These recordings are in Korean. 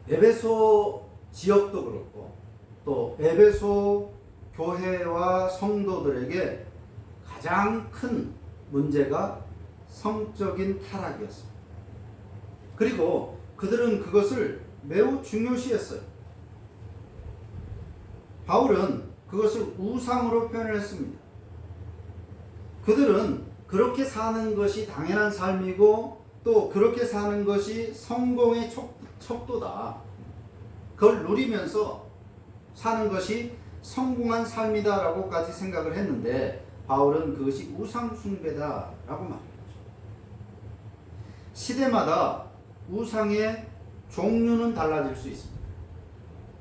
에베소 지역도 그렇고 또 에베소 교회와 성도들에게 가장 큰 문제가 성적인 타락이었습니다. 그리고 그들은 그것을 매우 중요시했어요. 바울은 그것을 우상으로 표현을 했습니다. 그들은 그렇게 사는 것이 당연한 삶이고 또 그렇게 사는 것이 성공의 척도다. 그걸 누리면서 사는 것이 성공한 삶이다라고까지 생각을 했는데 바울은 그것이 우상숭배다라고 말합니다. 시대마다 우상의 종류는 달라질 수 있습니다.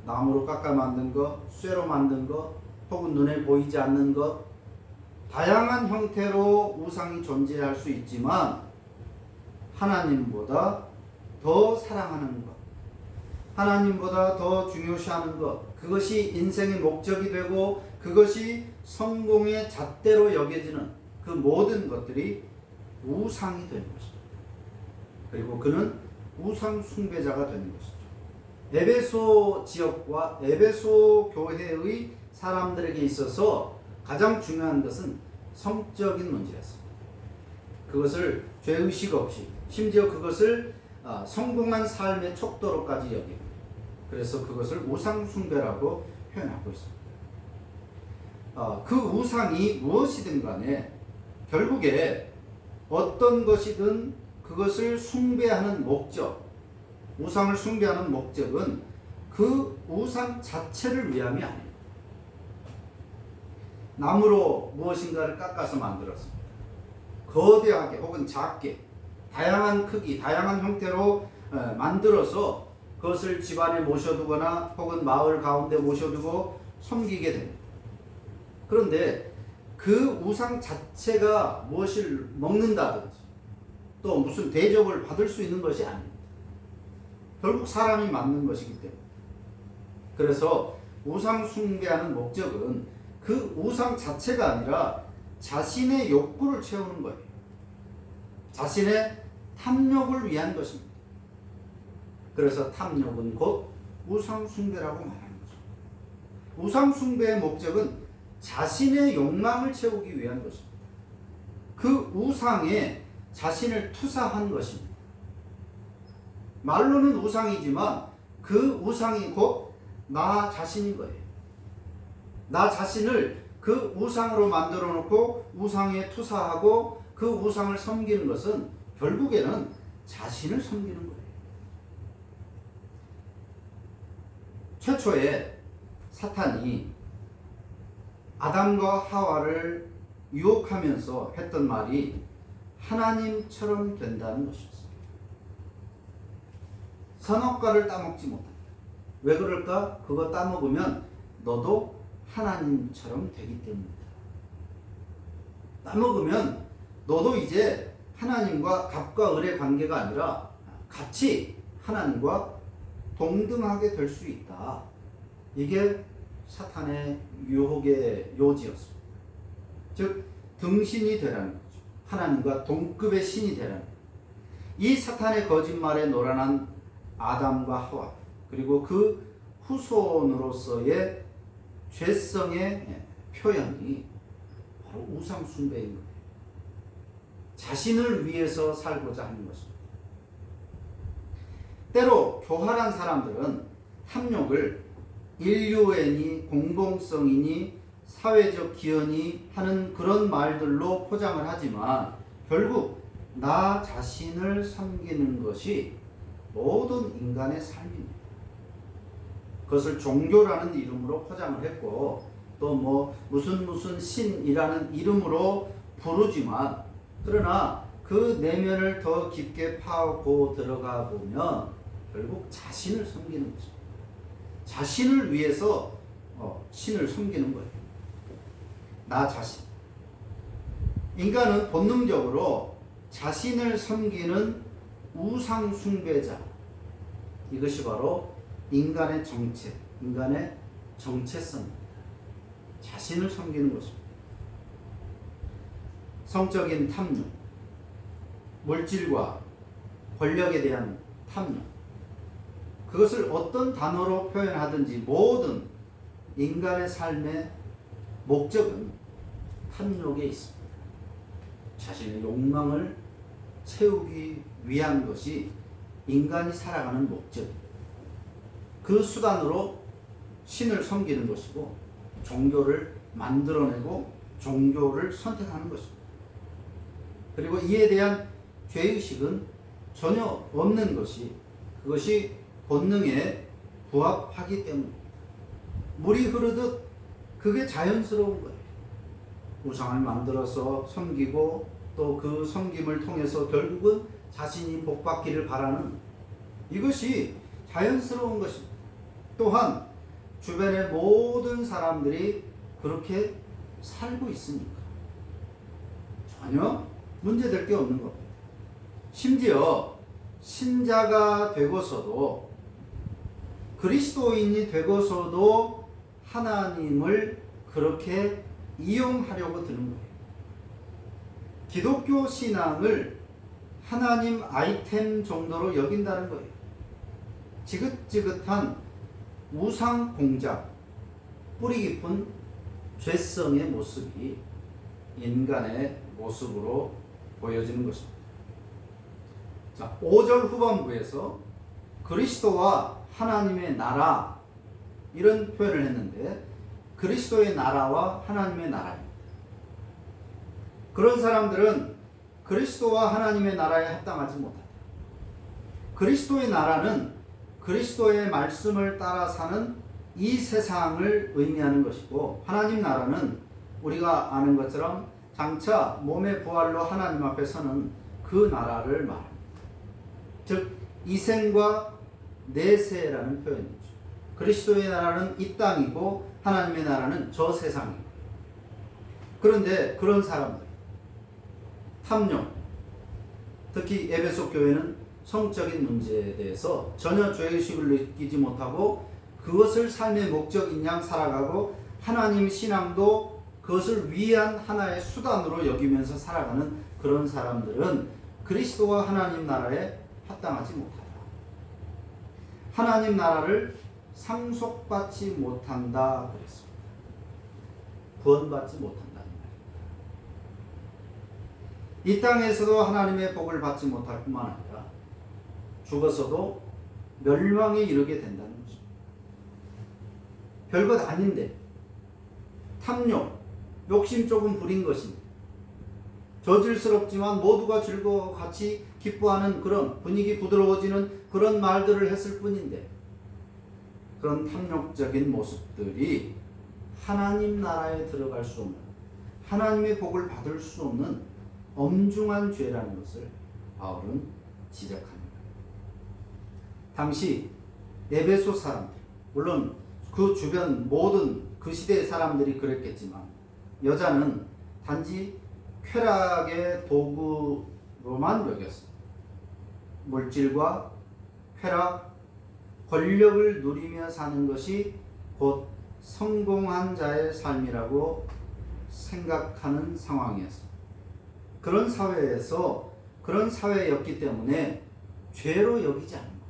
나무로 깎아 만든 것, 쇠로 만든 것, 혹은 눈에 보이지 않는 것, 다양한 형태로 우상이 존재할 수 있지만 하나님보다 더 사랑하는 것, 하나님보다 더 중요시하는 것, 그것이 인생의 목적이 되고 그것이 성공의 잣대로 여겨지는 그 모든 것들이 우상이 되는 것입니다. 그리고 그는 우상 숭배자가 되는 것이죠. 에베소 지역과 에베소 교회의 사람들에게 있어서 가장 중요한 것은 성적인 문제였습니다. 그것을 죄의식 없이 심지어 그것을 성공한 삶의 척도로까지 여기고 그래서 그것을 우상 숭배라고 표현하고 있습니다. 그 우상이 무엇이든 간에 결국에 어떤 것이든 그것을 숭배하는 목적, 우상을 숭배하는 목적은 그 우상 자체를 위함이 아닙니다. 나무로 무엇인가를 깎아서 만들었습니다. 거대하게 혹은 작게 다양한 크기, 다양한 형태로 만들어서 그것을 집안에 모셔두거나 혹은 마을 가운데 모셔두고 섬기게 됩니다. 그런데 그 우상 자체가 무엇을 먹는다든지 또 무슨 대접을 받을 수 있는 것이 아닙니다. 결국 사람이 만든 것이기 때문에. 그래서 우상 숭배하는 목적은 그 우상 자체가 아니라 자신의 욕구를 채우는 거예요. 자신의 탐욕을 위한 것입니다. 그래서 탐욕은 곧 우상 숭배라고 말하는 거죠. 우상 숭배의 목적은 자신의 욕망을 채우기 위한 것입니다. 그 우상에 자신을 투사한 것입니다. 말로는 우상이지만 그 우상이 곧 나 자신인 거예요. 나 자신을 그 우상으로 만들어 놓고 우상에 투사하고 그 우상을 섬기는 것은 결국에는 자신을 섬기는 거예요. 최초에 사탄이 아담과 하와를 유혹하면서 했던 말이 하나님처럼 된다는 것이었습니다. 선악과를 따먹지 못한다. 왜 그럴까? 그거 따먹으면 너도 하나님처럼 되기 때문이다. 따먹으면 너도 이제 하나님과 갑과 을의 관계가 아니라 같이 하나님과 동등하게 될 수 있다. 이게 사탄의 유혹의 요지였습니다. 즉 등신이 되라는 거죠. 하나님과 동급의 신이 되라는 거죠. 이 사탄의 거짓말에 노란한 아담과 하와 그리고 그 후손으로서의 죄성의 표현이 바로 우상 숭배인 거예요. 자신을 위해서 살고자 하는 것입니다. 때로 교활한 사람들은 탐욕을 인류애니 공동성이니 사회적 기여니 하는 그런 말들로 포장을 하지만 결국 나 자신을 섬기는 것이 모든 인간의 삶입니다. 그것을 종교라는 이름으로 포장을 했고 또 뭐 무슨 신이라는 이름으로 부르지만 그러나 그 내면을 더 깊게 파고 들어가 보면 결국 자신을 섬기는 것입니다. 자신을 위해서 신을 섬기는 거예요. 나 자신. 인간은 본능적으로 자신을 섬기는 우상 숭배자. 이것이 바로 인간의 정체, 인간의 정체성입니다. 자신을 섬기는 것입니다. 성적인 탐욕, 물질과 권력에 대한 탐욕, 그것을 어떤 단어로 표현하든지 모든 인간의 삶의 목적은 탐욕에 있습니다. 자신의 욕망을 채우기 위한 것이 인간이 살아가는 목적입니다. 그 수단으로 신을 섬기는 것이고 종교를 만들어내고 종교를 선택하는 것입니다. 그리고 이에 대한 죄의식은 전혀 없는 것이 그것이 본능에 부합하기 때문입니다. 물이 흐르듯 그게 자연스러운 거예요. 우상을 만들어서 섬기고 또 그 섬김을 통해서 결국은 자신이 복받기를 바라는 이것이 자연스러운 것입니다. 또한 주변의 모든 사람들이 그렇게 살고 있으니까 전혀 문제될 게 없는 겁니다. 심지어 신자가 되고서도 그리스도인이 되고서도 하나님을 그렇게 이용하려고 드는 거예요. 기독교 신앙을 하나님 아이템 정도로 여긴다는 거예요. 지긋지긋한 우상 공작, 뿌리 깊은 죄성의 모습이 인간의 모습으로 보여지는 것입니다. 자, 5절 후반부에서 그리스도와 하나님의 나라 이런 표현을 했는데 그리스도의 나라와 하나님의 나라입니다. 그런 사람들은 그리스도와 하나님의 나라에 합당하지 못한다. 그리스도의 나라는 그리스도의 말씀을 따라 사는 이 세상을 의미하는 것이고 하나님 나라는 우리가 아는 것처럼 장차 몸의 부활로 하나님 앞에 서는 그 나라를 말합니다. 즉 이생과 내세라는 표현이죠. 그리스도의 나라는 이 땅이고 하나님의 나라는 저 세상이고 그런데 그런 사람들 탐욕, 특히 에베소 교회는 성적인 문제에 대해서 전혀 죄의식을 느끼지 못하고 그것을 삶의 목적인 양 살아가고 하나님 신앙도 그것을 위한 하나의 수단으로 여기면서 살아가는 그런 사람들은 그리스도와 하나님 나라에 합당하지 못하다. 하나님 나라를 상속받지 못한다 그랬습니다. 구원받지 못한다는 말입니다. 이 땅에서도 하나님의 복을 받지 못할 뿐만 아니라 죽어서도 멸망에 이르게 된다는 것입니다. 별것 아닌데 탐욕, 욕심 조금 부린 것입니다. 저질스럽지만 모두가 즐거워 같이 기뻐하는 그런 분위기 부드러워지는 그런 말들을 했을 뿐인데 그런 탐욕적인 모습들이 하나님 나라에 들어갈 수 없는 하나님의 복을 받을 수 없는 엄중한 죄라는 것을 바울은 지적합니다. 당시 에베소 사람들, 물론 그 주변 모든 그 시대의 사람들이 그랬겠지만 여자는 단지 쾌락의 도구로만 여겼습니다. 물질과 쾌락, 권력을 누리며 사는 것이 곧 성공한 자의 삶이라고 생각하는 상황이었습니다. 그런 사회에서 그런 사회였기 때문에 죄로 여기지 않는 거예요.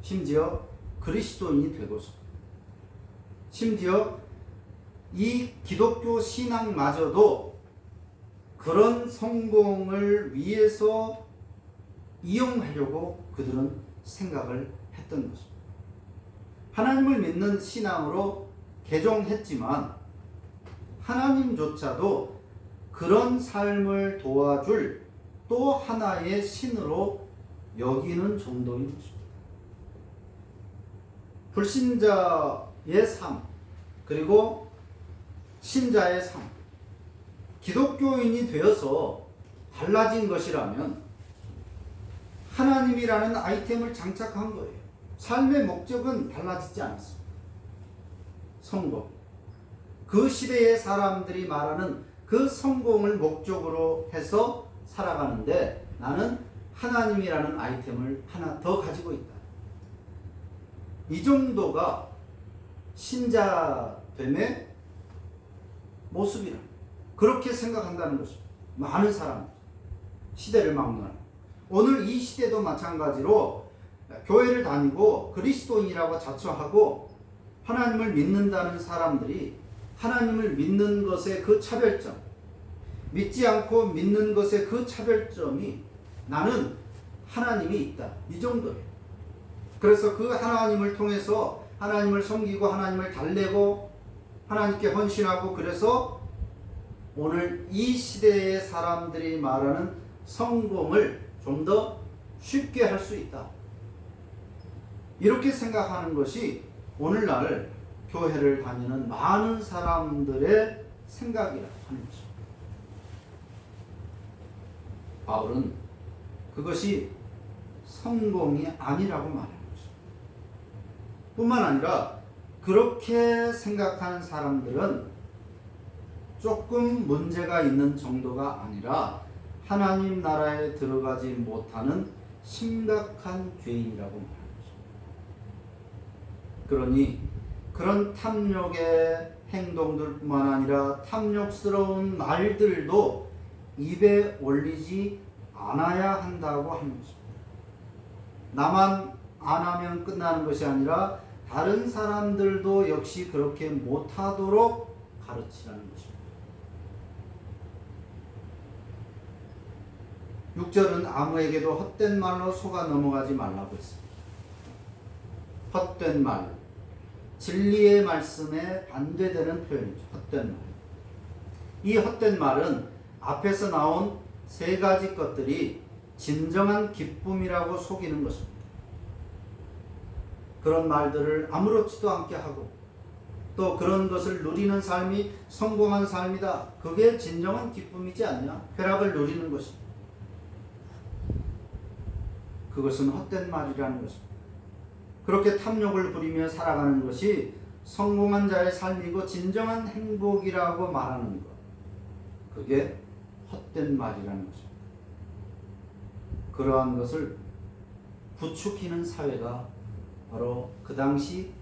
심지어 그리스도인이 되고서 심지어 이 기독교 신앙마저도 그런 성공을 위해서 이용하려고 그들은 생각을 했던 것입니다. 하나님을 믿는 신앙으로 개종했지만 하나님조차도 그런 삶을 도와줄 또 하나의 신으로 여기는 정도인 것입니다. 불신자의 삶 그리고 신자의 삶, 기독교인이 되어서 달라진 것이라면 하나님이라는 아이템을 장착한 거예요. 삶의 목적은 달라지지 않았습니다. 성공. 그 시대의 사람들이 말하는 그 성공을 목적으로 해서 살아가는데 나는 하나님이라는 아이템을 하나 더 가지고 있다. 이 정도가 신자됨의 모습이라 그렇게 생각한다는 것입니다. 많은 사람들 시대를 막론하고 오늘 이 시대도 마찬가지로 교회를 다니고 그리스도인이라고 자처하고 하나님을 믿는다는 사람들이 하나님을 믿는 것의 그 차별점, 믿지 않고 믿는 것의 그 차별점이 나는 하나님이 있다, 이 정도예요. 그래서 그 하나님을 통해서 하나님을 섬기고 하나님을 달래고 하나님께 헌신하고, 그래서 오늘 이 시대의 사람들이 말하는 성공을 좀 더 쉽게 할 수 있다, 이렇게 생각하는 것이 오늘날 교회를 다니는 많은 사람들의 생각이라고 하는 것입니다. 바울은 그것이 성공이 아니라고 말하는 것입니다. 뿐만 아니라 그렇게 생각하는 사람들은 조금 문제가 있는 정도가 아니라 하나님 나라에 들어가지 못하는 심각한 죄인이라고 말합니다. 그러니 그런 탐욕의 행동들뿐만 아니라 탐욕스러운 말들도 입에 올리지 않아야 한다고 하는 것입니다. 나만 안 하면 끝나는 것이 아니라 다른 사람들도 역시 그렇게 못하도록 가르치라는 것입니다. 6절은 아무에게도 헛된 말로 속아 넘어가지 말라고 했습니다. 헛된 말, 진리의 말씀에 반대되는 표현이죠. 헛된 말. 이 헛된 말은 앞에서 나온 세 가지 것들이 진정한 기쁨이라고 속이는 것입니다. 그런 말들을 아무렇지도 않게 하고 또 그런 것을 누리는 삶이 성공한 삶이다, 그게 진정한 기쁨이지 않냐? 쾌락을 누리는 것입니다. 그것은 헛된 말이라는 것입니다. 그렇게 탐욕을 부리며 살아가는 것이 성공한 자의 삶이고 진정한 행복이라고 말하는 것, 그게 헛된 말이라는 것입니다. 그러한 것을 부추기는 사회가 바로 그 당시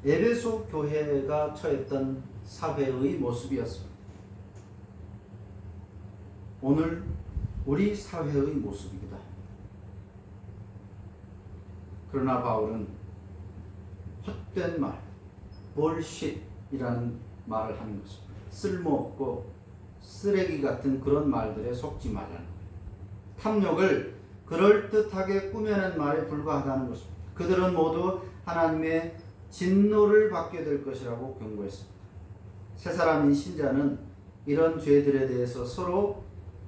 에베소 교회가 처했던 사회의 모습이었습니다. 오늘 우리 사회의 모습이기도 합니다. 그러나 바울은 헛된 말, bullshit이라는 말을 하는 것입니다. 쓸모없고 쓰레기 같은 그런 말들에 속지 말라는 거예요. 탐욕을 그럴듯하게 꾸며낸 말에 불과하다는 것입니다. 그들은 모두 하나님의 진노를 받게 될 것이라고 경고했습니다. 새 사람인 신자는 이런 죄들에 대해서 서로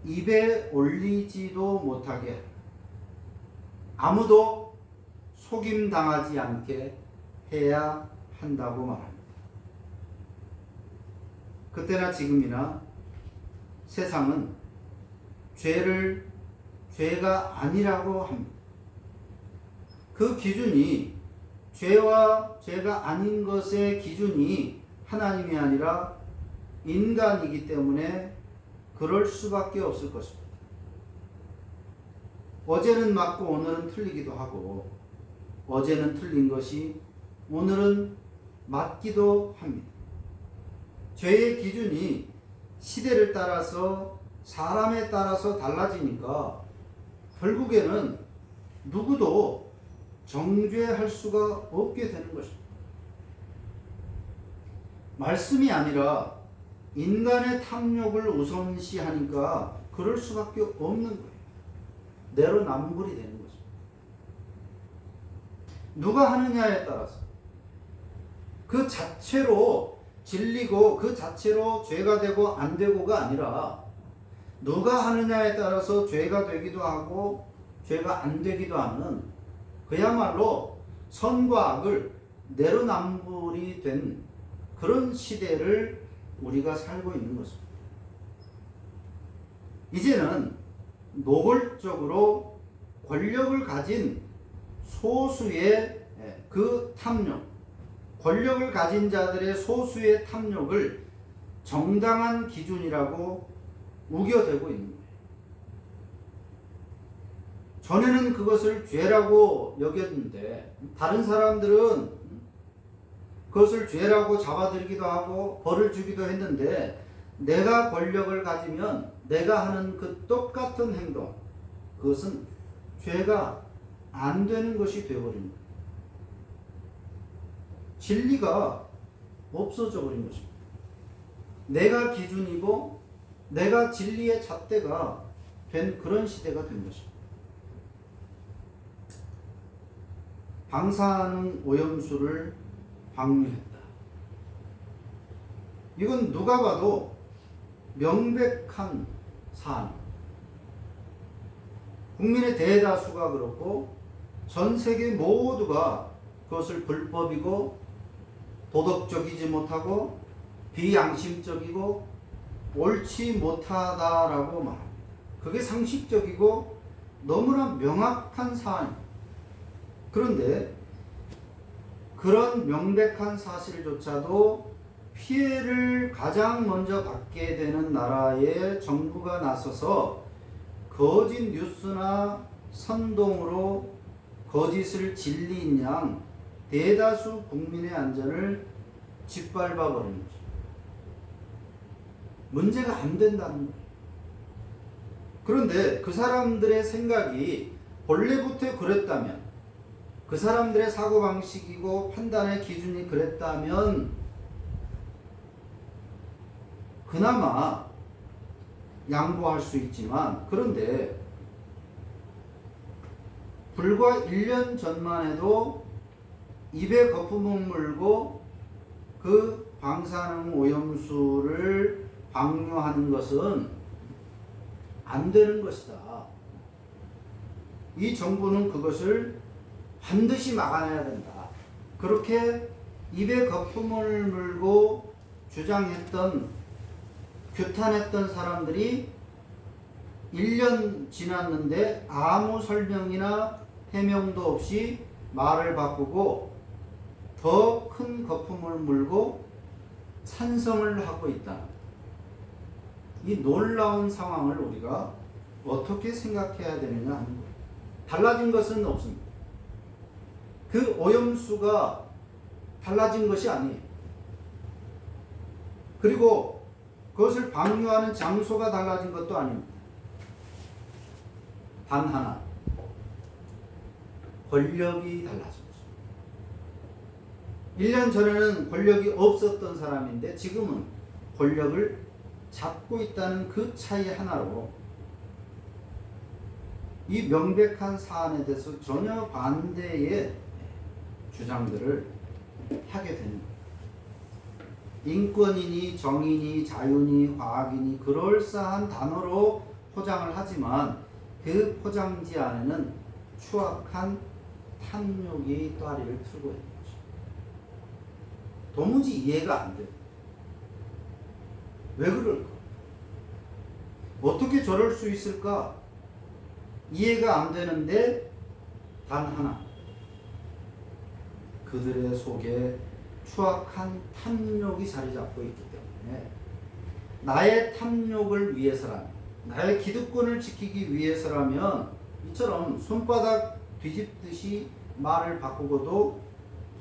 입에 올리지도 못하게, 아무도 속임당하지 않게 해야 한다고 말합니다. 그때나 지금이나 세상은 죄를 죄가 아니라고 합니다. 그 기준이, 죄와 죄가 아닌 것의 기준이 하나님이 아니라 인간이기 때문에 그럴 수밖에 없을 것입니다. 어제는 맞고 오늘은 틀리기도 하고, 어제는 틀린 것이 오늘은 맞기도 합니다. 죄의 기준이 시대를 따라서 사람에 따라서 달라지니까 결국에는 누구도 정죄할 수가 없게 되는 것입니다. 말씀이 아니라 인간의 탐욕을 우선시하니까 그럴 수밖에 없는 거예요. 내로남불이 되는 것입니다. 누가 하느냐에 따라서 그 자체로 진리고 그 자체로 죄가 되고 안 되고가 아니라 누가 하느냐에 따라서 죄가 되기도 하고 죄가 안 되기도 하는, 그야말로 선과 악을 내로남불이 된 그런 시대를 우리가 살고 있는 것입니다. 이제는 노골적으로 권력을 가진 소수의 그 탐욕, 권력을 가진 자들의 소수의 탐욕을 정당한 기준이라고 우겨대고 있는 거예요. 전에는 그것을 죄라고 여겼는데 다른 사람들은 그것을 죄라고 잡아들이기도 하고 벌을 주기도 했는데, 내가 권력을 가지면 내가 하는 그 똑같은 행동, 그것은 죄가 안 되는 것이 되어버린 거예요. 진리가 없어져 버린 것입니다. 내가 기준이고 내가 진리의 잣대가 된 그런 시대가 된 것입니다. 방사능 오염수를 방류했다. 이건 누가 봐도 명백한 사안. 국민의 대다수가 그렇고 전 세계 모두가 그것을 불법이고 도덕적이지 못하고 비양심적이고 옳지 못하다라고 말합니다. 그게 상식적이고 너무나 명확한 사안입니다. 그런데 그런 명백한 사실조차도 피해를 가장 먼저 받게 되는 나라의 정부가 나서서 거짓 뉴스나 선동으로 거짓을 진리인 양 대다수 국민의 안전을 짓밟아 버리는 거죠. 문제가 안 된다는 거예요. 그런데 그 사람들의 생각이 본래부터 그랬다면, 그 사람들의 사고방식이고 판단의 기준이 그랬다면 그나마 양보할 수 있지만, 그런데 불과 1년 전만 해도 입에 거품을 물고 그 방사능 오염수를 방류하는 것은 안 되는 것이다. 이 정부는 그것을 반드시 막아내야 된다. 그렇게 입에 거품을 물고 주장했던, 규탄했던 사람들이 1년 지났는데 아무 설명이나 해명도 없이 말을 바꾸고 더 큰 거품을 물고 찬성을 하고 있다. 이 놀라운 상황을 우리가 어떻게 생각해야 되느냐 하는 거예요. 달라진 것은 없습니다. 그 오염수가 달라진 것이 아니에요. 그리고 그것을 방류하는 장소가 달라진 것도 아닙니다. 단 하나, 권력이 달라진 거죠. 1년 전에는 권력이 없었던 사람인데 지금은 권력을 잡고 있다는 그 차이 하나로 이 명백한 사안에 대해서 전혀 반대의 주장들을 하게 되는 거예요. 인권이니 정의니 자유니 과학이니 그럴싸한 단어로 포장을 하지만 그 포장지 안에는 추악한 탐욕이 또아리를 틀고 있는 거죠. 도무지 이해가 안 돼요. 왜 그럴까? 어떻게 저럴 수 있을까? 이해가 안 되는데 단 하나, 그들의 속에 추악한 탐욕이 자리 잡고 있기 때문에 나의 탐욕을 위해서라면, 나의 기득권을 지키기 위해서라면 이처럼 손바닥 뒤집듯이 말을 바꾸고도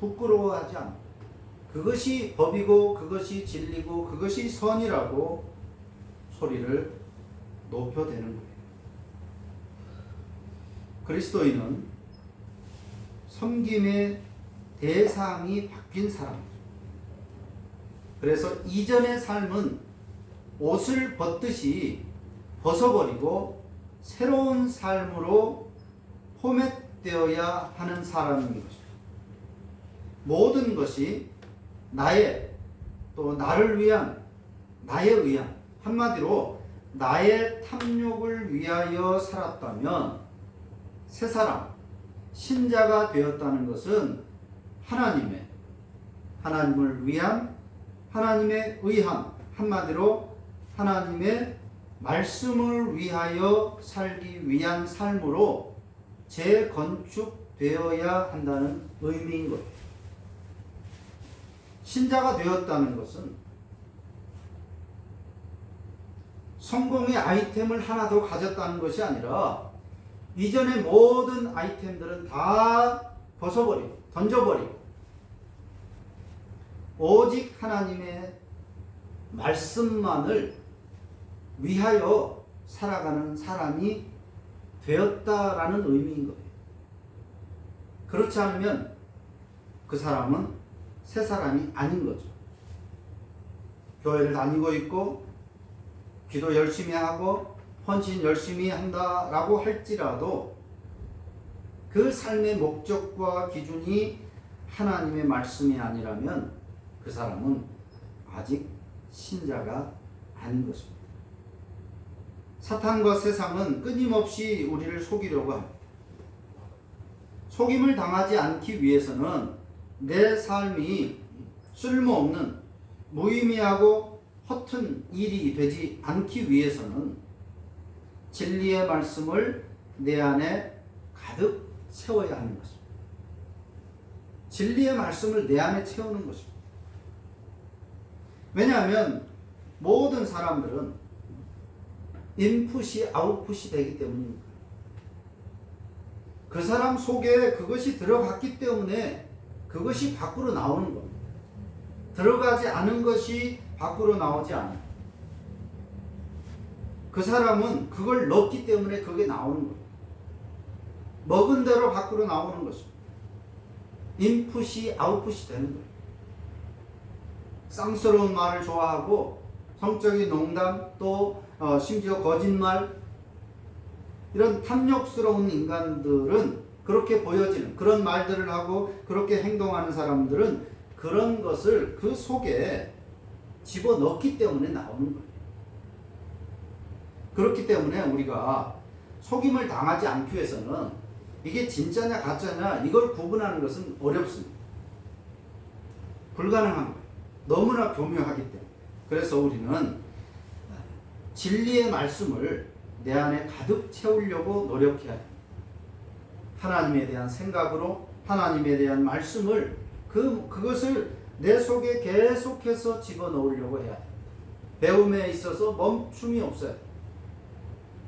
부끄러워하지 않고, 그것이 법이고 그것이 진리고 그것이 선이라고 소리를 높여대는 거예요. 그리스도인은 섬김의 대상이 바뀐 사람이죠. 그래서 이전의 삶은 옷을 벗듯이 벗어버리고 새로운 삶으로 포맷되어야 하는 사람인 것입니다. 모든 것이 나의, 또 나를 위한, 나에 의한, 한마디로 나의 탐욕을 위하여 살았다면 새 사람, 신자가 되었다는 것은 하나님을 위한, 하나님의 의함, 한마디로 하나님의 말씀을 위하여 살기 위한 삶으로 재건축되어야 한다는 의미인 거예요. 신자가 되었다는 것은 성공의 아이템을 하나 더 가졌다는 것이 아니라 이전의 모든 아이템들은 다 벗어버리고 던져버리고 오직 하나님의 말씀만을 위하여 살아가는 사람이 되었다라는 의미인 거예요. 그렇지 않으면 그 사람은 새 사람이 아닌 거죠. 교회를 다니고 있고 기도 열심히 하고 헌신 열심히 한다라고 할지라도 그 삶의 목적과 기준이 하나님의 말씀이 아니라면 그 사람은 아직 신자가 아닌 것입니다. 사탄과 세상은 끊임없이 우리를 속이려고 합니다. 속임을 당하지 않기 위해서는 내 삶이 쓸모없는 무의미하고 허튼 일이 되지 않기 위해서는 진리의 말씀을 내 안에 가득 채워야 하는 것입니다. 진리의 말씀을 내 안에 채우는 것입니다. 왜냐하면 모든 사람들은 인풋이 아웃풋이 되기 때문입니다. 그 사람 속에 그것이 들어갔기 때문에 그것이 밖으로 나오는 겁니다. 들어가지 않은 것이 밖으로 나오지 않아요. 그 사람은 그걸 넣기 때문에 그게 나오는 거예요. 먹은 대로 밖으로 나오는 것입니다. 인풋이 아웃풋이 되는 거예요. 쌍스러운 말을 좋아하고 성적인 농담 또 심지어 거짓말 이런 탐욕스러운 인간들은 그렇게 보여지는 그런 말들을 하고 그렇게 행동하는 사람들은 그런 것을 그 속에 집어넣기 때문에 나오는 거예요. 그렇기 때문에 우리가 속임을 당하지 않기 위해서는 이게 진짜냐 가짜냐 이걸 구분하는 것은 어렵습니다. 불가능한 거예요. 너무나 교묘하기 때문에. 그래서 우리는 진리의 말씀을 내 안에 가득 채우려고 노력해야 합니다. 하나님에 대한 생각으로 하나님에 대한 말씀을 그것을 내 속에 계속해서 집어넣으려고 해야 합니다. 배움에 있어서 멈춤이 없어요.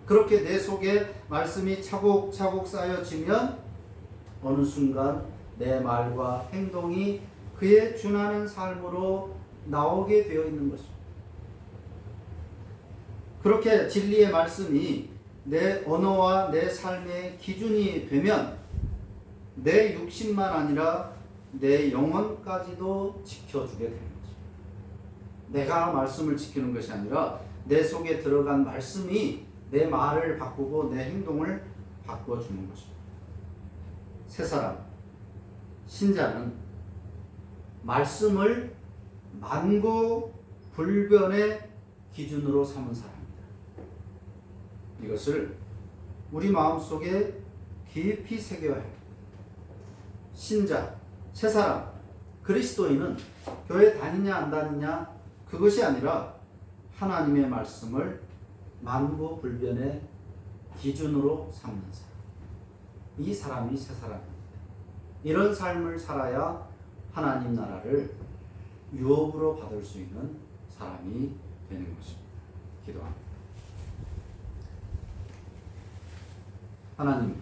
그렇게 내 속에 말씀이 차곡차곡 쌓여지면 어느 순간 내 말과 행동이 그에 준하는 삶으로 나오게 되어 있는 것입니다. 그렇게 진리의 말씀이 내 언어와 내 삶의 기준이 되면 내 육신만 아니라 내 영혼까지도 지켜주게 되는 것입니다. 내가 말씀을 지키는 것이 아니라 내 속에 들어간 말씀이 내 말을 바꾸고 내 행동을 바꿔주는 것입니다. 새 사람, 신자는 말씀을 만고불변의 기준으로 삼은 사람입니다. 이것을 우리 마음속에 깊이 새겨야 합니다. 신자, 새 사람, 그리스도인은 교회 다니냐 안 다니냐 그것이 아니라 하나님의 말씀을 만고불변의 기준으로 삼는 사람. 이 사람이 새 사람입니다. 이런 삶을 살아야 하나님 나라를 유업으로 받을 수 있는 사람이 되는 것입니다. 기도합니다. 하나님,